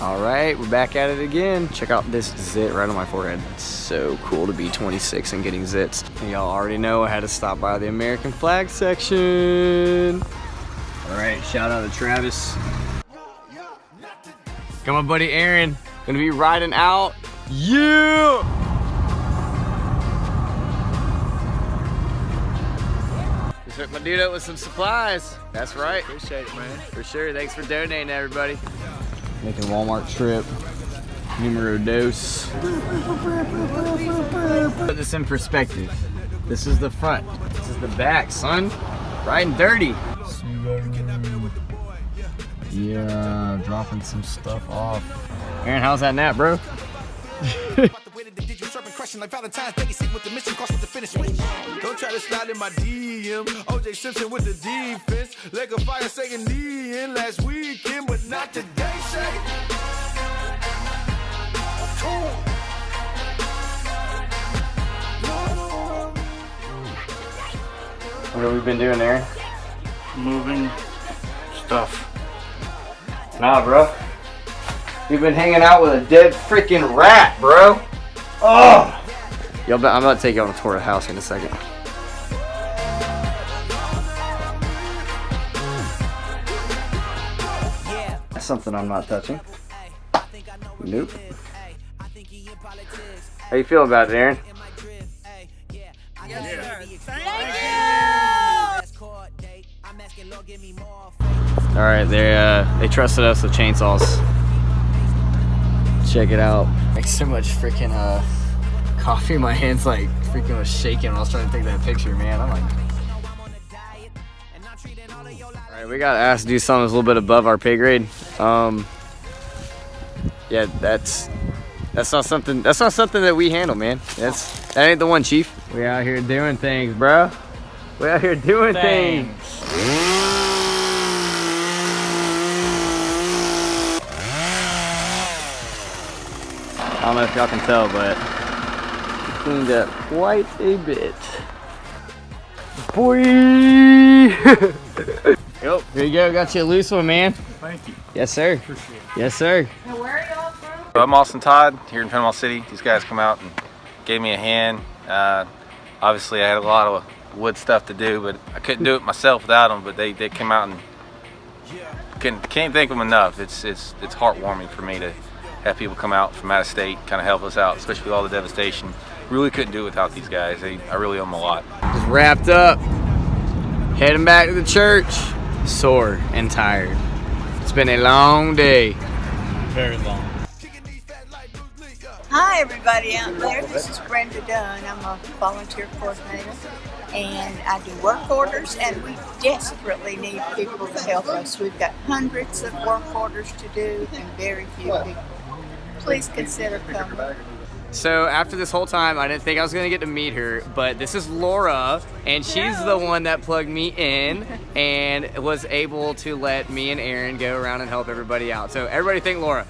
All right, we're back at it again. Check out this zit right on my forehead. It's so cool to be 26 and getting zits. And y'all already know I had to stop by the American flag section. All right, shout out to Travis. Got my buddy Aaron, gonna be riding out. Yeah! Just hooked my dude up with some supplies. That's right. Appreciate it, man. For sure, thanks for donating, everybody. Making Walmart trip, numero dos. Put this in perspective. This is the front, this is the back, son. Riding dirty. Yeah, dropping some stuff off. Aaron, how's that nap, bro? Don't try to slide in my DM. OJ Simpson with the defense. Leg of fire saying knee in last weekend, but not today, say. What have we been doing, Aaron? Moving stuff. Nah, bro. We've been hanging out with a dead freaking rat, bro. Oh! Yo, I'm about to take you on a tour of the house in a second. That's something I'm not touching. Nope. How you feeling about it, Aaron? All right, they trusted us with chainsaws. Check it out. Like so much freaking coffee. My hands like freaking was shaking when I was trying to take that picture, man. I'm like. All right, we got asked to do something that's a little bit above our pay grade. Yeah, that's not something that we handle, man. That ain't the one, Chief. We out here doing things, bro. We out here doing things. I don't know if y'all can tell, but cleaned up quite a bit. Boy! Yep, here you go. Got you a loose one, man. Thank you. Yes, sir. Appreciate it. Yes, sir. Now, where are y'all from? I'm Austin Todd here in Panama City. These guys come out and gave me a hand. Obviously, I had a lot of wood stuff to do, but I couldn't do it myself without them. But they came out and can't thank them enough. It's heartwarming for me to have people come out from out of state, kind of help us out, especially with all the devastation. Really couldn't do it without these guys. I really owe them a lot. Just wrapped up, heading back to the church, sore and tired. It's been a long day. Very long. Hi, everybody out there. This is Brenda Dunn. I'm a volunteer coordinator, and I do work orders, and we desperately need people to help us. We've got hundreds of work orders to do and very few people. Please consider coming. So after this whole time, I didn't think I was gonna get to meet her, but this is Laura, and she's the one that plugged me in and was able to let me and Aaron go around and help everybody out. So everybody thank Laura.